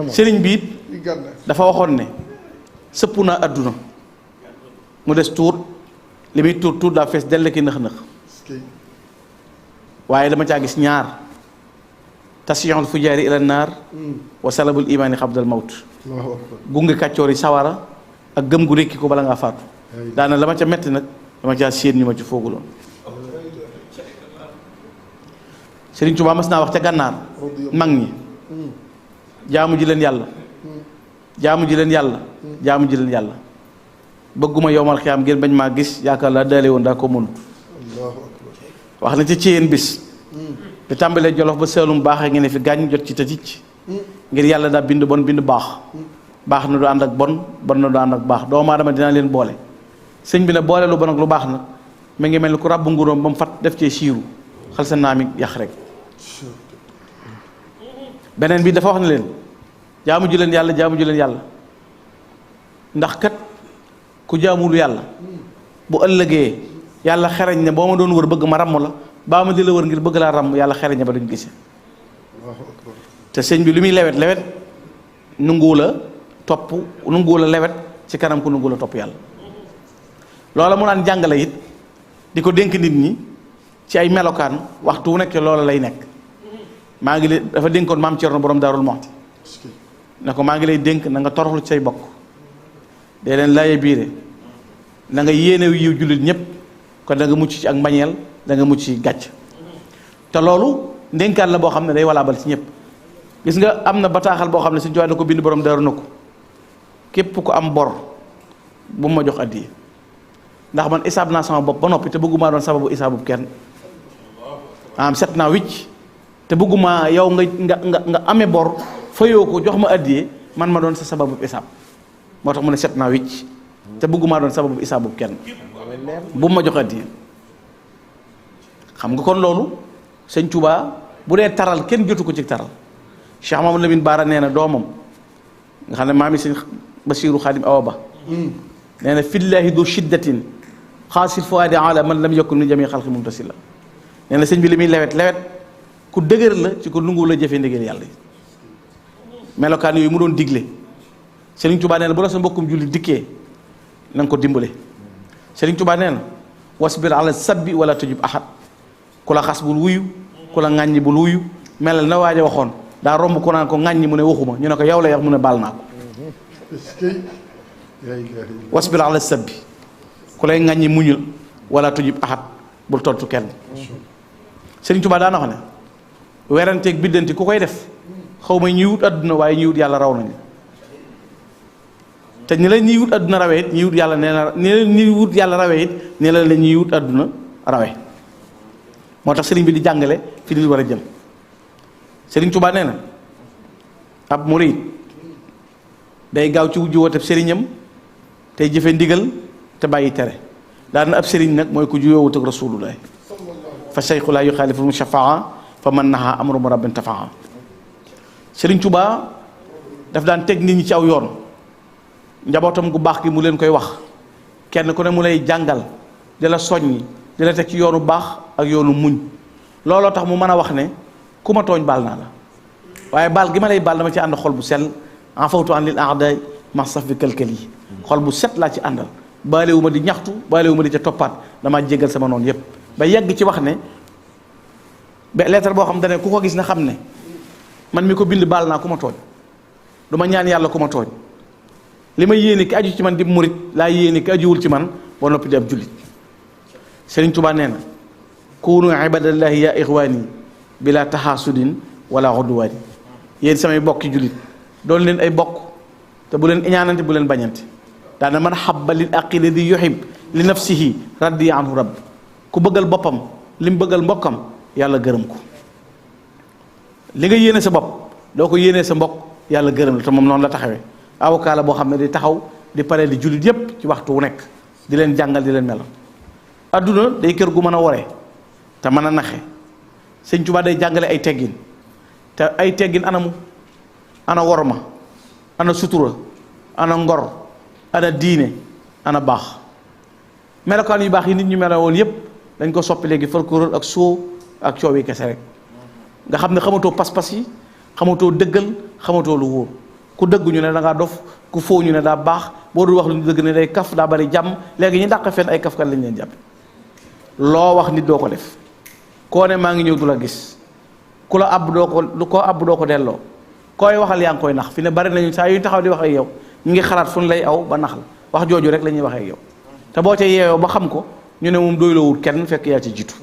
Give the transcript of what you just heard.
sëriñ bi it dafa waxoon ne sëpp naa adduna mu des tuut li muy tuut daa fees dell ki nëx-nëx waaye dama caa gis ñaar tasiyul fujaari ila naar wa salabul imaani xabdal mawt gunge kàccoor yi sawara ak gëm gu rékki ko bala ngaa faatu daana la ma ca metti nag dama caa séen ñu ma ci fooguloon Sëriñ Tuubaa mas naa wax ca gànnaar mag ñi jaamu ji leen yàlla jaamu ji leen yàlla jaamu ji leen yàlla bëgguma yowmal xiyaam ngeen bañ maa gis yaakaar laa daale woon daa ko mënut wax na ci yéen bis bi tàmbalee Jolof ba Saalum baaxee ngeen ne fi gàññ jot ci te ticc ngir yàlla daa bind bon bind baax baax na du ànd ak bon bon na du ànd ak baax doomu aadama dinaa leen boole sëñ bi ne boole lu bon ak lu baax nag mi ngi mel ni ku ràbb nguróom ba mu fat def cee siiru xal sa naami yàq rek beneen bi dafa wax ne leen jaamu ji leen yàlla jaamu ji leen yàlla ndax kat ku jaamul yàlla bu ëllëgee yàlla xereñ ne boo ma doon wër bëgg ma ràmm la baa ma di la wër ngir bëgg laa ràmm yàlla xereñ ba duñ gisee te sëñ bi lu muy lewet lewet nunguwu la topp nunguwu la lewet ci kanam ku nunguwu la topp yàlla loola mu naan jàngale it di ko dénk nit ñi ci ay melokaan waxtu wu nekk loola lay nekk maa ngi leen dafa dénkoon maam Cerno borom Daarul Muxti ne ko maa ngi lay dénk na nga toroxlu ci say bokk dee leen laaye biire na nga yéene yiw jullit ñëpp kon da nga mucc ci ak mbañeel da nga mucc ci gàcc te loolu ndénkaan la boo xam ne day walaabal ci ñëpp gis nga am na bataaxal boo xam ne suñu jowaay na ko bind borom daaru na ko képp ku am bor bu ma jox addiya ndax man isaab naa sama bopp ba noppi te bëggumaa doon sababu isaabu kenn am set naa wicc te bëgguma yow nga amee bor fayoo ko jox ma addiye man ma doon sa sababu isaab moo tax mu ne set naa wicc te bëggumaa doon sababu isaabu kenn bu ma jox addiye xam nga kon loolu sëñ Tuubaa bu dee taral kenn jotu ko ci taral Cheikh Mamadou Lamine Bara nee na doomam nga xam ne maami sëñ Basiiru Xaadim Awa Ba nee na fillaahi du shiddatin xaasil fuaadi ala man lam yakun min jami xalqi mumtasila nee na sëñ bi li muy lewet lewet ku dëgër la ci ko nungu la jëfee ndigal yàlla yi melokaan yooyu mu doon digle Sëriñ Tuubaa nee na bu la sa mbokkum julli dikkee na nga ko dimbale Sëriñ Tuubaa nee na wasbir ala sabbi wala tujib ahad ku la xas bul wuyu ku la ŋàññi bul wuyu melal na waaja waxoon daa romb ko naan ko ŋàññi mu ne waxuma ñu ne ko yow la yax mu ne baal naa ko wasbir ala sabbi ku lay ŋàññi muñul wala tujib ahad bul tontu kenn Sëriñ Tuubaa daana wax ne weranteeg biddanti ku koy def xaw ma ñuy wut àdduna waaye ñuy wut yàlla raw nañu te ñi la ñuy wut àdduna rawee it ñuy wut yàlla nee na ñi la ñuy wut yàlla rawee it nee la la ñuy wut àdduna rawee moo tax sëriñ bi di jàngale fi nit war a jëm Sëriñ Tuubaa nee na ab murid day gaaw ci wujju woote sëriñam tey jëfe ndigal te bàyyi tere daana ab sëriñ nag mooy ku juyoo wut ak rasulullah fa sayxu laa yuxaalifu mushafaa fa man naha amru rabbin tafaa Sëriñ Tuubaa daf daan teg nit ñi ci aw yoon njabootam gu baax gi mu leen koy wax kenn ku ne mu lay jàngal di la soññi di la teg ci yoonu baax ak yoonu muñ looloo tax mu mën a wax ne ku ma tooñ baal naa la waaye baal gi ma lay baal dama ci ànd xol bu sell en fawtu an lil a'daay ma saf bi këlkël yi xol bu set laa ci àndal baalewu ma di ñaxtu baalewu ma di ca toppaat damaa jéggal sama noonu yépp ba yegg ci wax ne ba lettre boo xam ne ku ko gis na xam ne man mi ko bind baal naa ku ma tooñ du ma ñaan yàlla ku ma tooñ li ma yéene ki aju ci man di murit laa yéene ki ajuwul ci man ba noppi di ab jullit Sëriñ Tuubaa nee na kunu ibadallahi ya ixwaani bila taxaasudin wala xudduwaani yéen samay bokki jullit doon leen ay bokk te bu leen iñaanante bu leen bañante daana man xabba lil aqili di yuhib li nafsihi raddi anhu rabb ku bëggal boppam li mu bëggal mbokkam yàlla gërëm ko li nga yéene sa bopp doo ko yéenee sa mbokk yàlla gërëm la te moom noonu la taxawee avocat la boo xam ne di taxaw di pare di jullit yépp ci waxtu wu nekk di leen jàngal di leen melal adduna day kër gu mën a wore te mën a naxe Sëñ Tuubaa day jàngale ay teggin te ay teggin anamu ana worma ana sutura ana ngor ana diine ana baax melokaan yu baax yi nit ñu melo woon yépp dañ ko soppi léegi folklore ak soo ak coow yi kese rek nga xam ne xamatoo pas-pas yi xamatoo dëggal xamatoo lu wóor ku dëggu ñu ne da ngaa dof ku foo ñu ne daa baax boo dul wax lu ñu dëgg ne day kaf daa bari jàmm léegi ñu dàq fenn ay kafkat lañ leen jàpp loo wax nit doo ko def koo ne maa ngi ñëw du la gis ku la àbb doo ko lu ko àbb doo ko delloo koy waxal yaa ngi koy nax fi ne bari nañu saa yu taxaw di wax ak yow ñu ngi xalaat fu ñu lay aw ba nax la wax jooju rek la ñuy waxee ak yow te boo ca yeewoo ba xam ko ñu ne moom doyloowul kenn fekk yaa ci jiitu